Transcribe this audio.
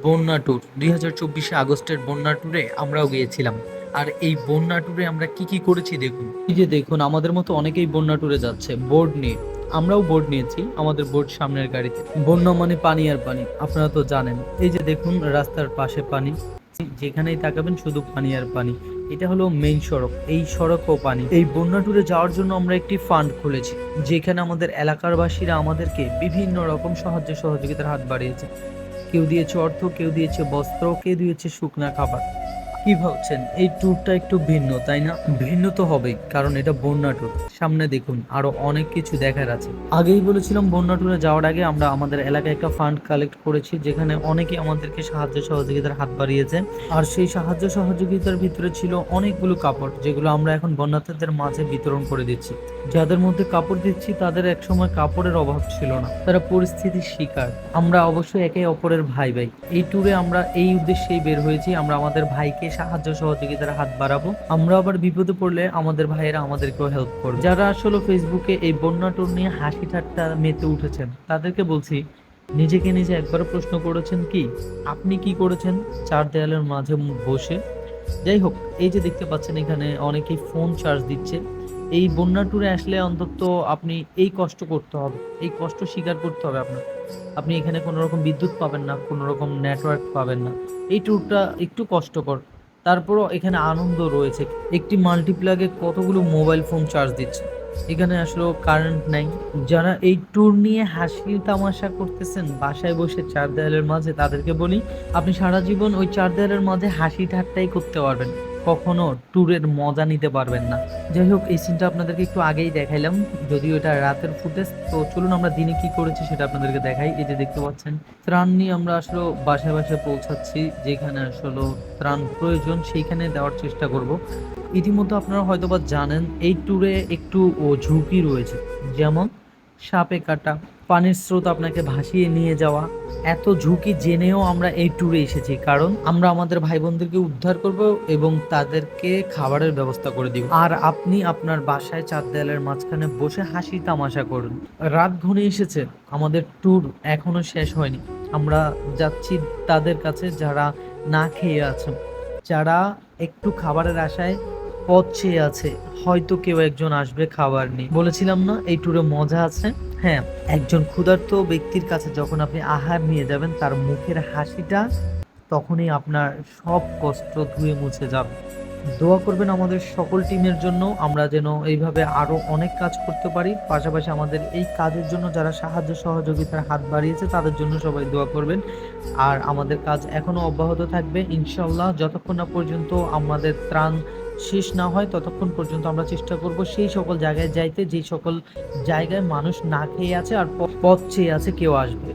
বন্যা ট্যুর ২০২৪ আগস্টের বন্যা ট্যুরে আমরাও গিয়েছিলাম। আর এই বন্যা ট্যুরে আমরা কি কি করেছি দেখুন। এই যে দেখুন, আমাদের মতো অনেকেই বন্যা ট্যুরে যাচ্ছে বোর্ড নিয়ে। আমরাও বোর্ড নিয়েছি, আমাদের বোর্ড সামনের গাড়িতে। বন্যা মানে পানি আর পানি, আপনারা তো জানেন। এই যে দেখুন, রাস্তার পাশে পানি, যেখানেই তাকাবেন শুধু পানি আর পানি। এটা হলো মেইন সড়ক, এই সড়কও পানি। এই বন্যা ট্যুরে যাওয়ার জন্য আমরা একটি ফান্ড খুলেছি, যেখানে আমাদের এলাকার বাসীরা আমাদেরকে বিভিন্ন রকম সাহায্য সহযোগিতার হাত বাড়িয়েছে। কেউ দিয়েছে অর্থ, কেউ দিয়েছে বস্ত্র, কেউ দিয়েছে শুকনা খাবার। কি ভাবছেন, এই ট্যুরটা একটু ভিন্ন তাই না? ভিন্ন তো হবেই, কারণ এটা বন্যা ট্যুর। সামনে দেখুন, আরো অনেক কিছু দেখার আছে। আগেই বলেছিলাম, বন্যা ট্যুরে যাওয়ার আগে আমরা আমাদের এলাকায় একটা ফান্ড কালেক্ট করেছি, যেখানে অনেকে আমাদেরকে সাহায্য সহযোগিতার হাত বাড়িয়েছে। আর সেই সাহায্য সহযোগিতার ভিতরে ছিল অনেকগুলো কাপড়, যেগুলো আমরা এখন বন্যার্থীদের মাঝে বিতরণ করে দিচ্ছি। যাদের মধ্যে কাপড় দিচ্ছি তাদের একসময় কাপড়ের অভাব ছিল না, তারা পরিস্থিতির শিকার। আমরা অবশ্যই একে অপরের ভাই ভাই। এই ট্যুরে আমরা এই উদ্দেশ্যেই বের হয়েছি, আমরা আমাদের ভাইকে সাহায্য সহযোগিতার হাত বাড়াবো। আমরা আবার বিপদে পড়লে আমাদের ভাইয়েরা আমাদেরকেও হেল্প করবে। যারা আসলে ফেসবুকে এই বন্যা ট্যুর নিয়ে হাসি ঠাট্টা মেতে উঠেছেন, তাদেরকে বলছি, নিজেকে নিজে একবারও প্রশ্ন করেছেন কি, আপনি কি করেছেন চার দেয়ালের মাঝে বসে? যাই হোক, এই যে দেখতে পাচ্ছেন এখানে অনেকেই ফোন চার্জ দিচ্ছে। এই বন্যা ট্যুরে আসলে অন্তত আপনি এই কষ্ট করতে হবে, এই কষ্ট স্বীকার করতে হবে আপনার। আপনি এখানে কোনো রকম বিদ্যুৎ পাবেন না, কোনো রকম নেটওয়ার্ক পাবেন না। এই ট্যুরটা একটু কষ্টকর, তারপরও এখানে আনন্দ রয়েছে। একটি মাল্টিপ্লাগে কতগুলো মোবাইল ফোন চার্জ দিচ্ছে। এখানে আসলে কারেন্ট নাই। যারা এই ট্যুর নিয়ে হাসি তামাশা করতেছেন বাসায় বসে চার দেয়ালের মাঝে, তাদেরকে বলি, আপনি সারা জীবন ওই চার দেয়ালের মাঝে হাসি ঠাট্টাই করতে পারবেন, কখনো ট্যুরের মজা নিতে পারবেন না। যাই হোক, এই সিনটা আপনাদেরকে একটু আগেই দেখাইলাম, যদিও এটা রাতের ফুটেজ। তো চলুন আমরা দিনে কি করেছি সেটা আপনাদেরকে দেখাই। এই যে দেখতে পাচ্ছেন, ত্রাণ নিয়ে আমরা আসলে বাসায় বাসায় পৌঁছাচ্ছি, যেখানে আসলে ত্রাণ প্রয়োজন সেইখানে দেওয়ার চেষ্টা করব। ইতিমধ্যে আপনারা হয়তোবা জানেন, এই ট্যুরে একটু ঝুঁকি রয়েছে, যেমন সাপে কাটা, পানির স্রোত আপনাকে ভাসিয়ে নিয়ে যাওয়া। এত ঝুঁকি জেনেও আমরা এই ট্যুরে এসেছি, কারণ আমরা আমাদের ভাই বোনদেরকে উদ্ধার করব এবং তাদেরকে খাবারের ব্যবস্থা করে দিব। আর আপনি আপনার বাসায় চার দেয়ালের মাঝখানে বসে হাসি তামাশা করুন। রাত ঘনিয়ে এসেছে, আমাদের ট্যুর এখনো শেষ হয়নি। আমরা যাচ্ছি তাদের কাছে যারা না খেয়ে আছে, যারা একটু খাবারের আশায় পথ চেয়ে আছে। হয়তো কেউ একজন আসবে খাবার নিয়ে। বলেছিলাম না এই ট্যুরে মজা আছে। হ্যাঁ, একজন ক্ষুধার্ত ব্যক্তির কাছে যখন আপনি আহার নিয়ে যাবেন, তার মুখের হাসিটা তখনই আপনার সব কষ্ট ধুয়ে মুছে যাবে। দোয়া করবেন আমাদের সকল টিমের জন্য, আমরা যেন এইভাবে আরো অনেক কাজ করতে পারি। পাশাপাশি আমাদের এই কাজের জন্য যারা সাহায্য সহযোগিতার হাত বাড়িয়েছে, তাদের জন্য সবাই দোয়া করবেন। আর আমাদের কাজ এখনো অব্যাহত থাকবে ইনশাল্লাহ, যতক্ষণ না পর্যন্ত আমাদের ত্রাণ শেষ না হয়, ততক্ষণ পর্যন্ত আমরা চেষ্টা করব সেই সকল জায়গায় যাইতে, যেই সকল জায়গায় মানুষ না খেয়ে আছে আর পথ চেয়ে আছে কেউ আসবে।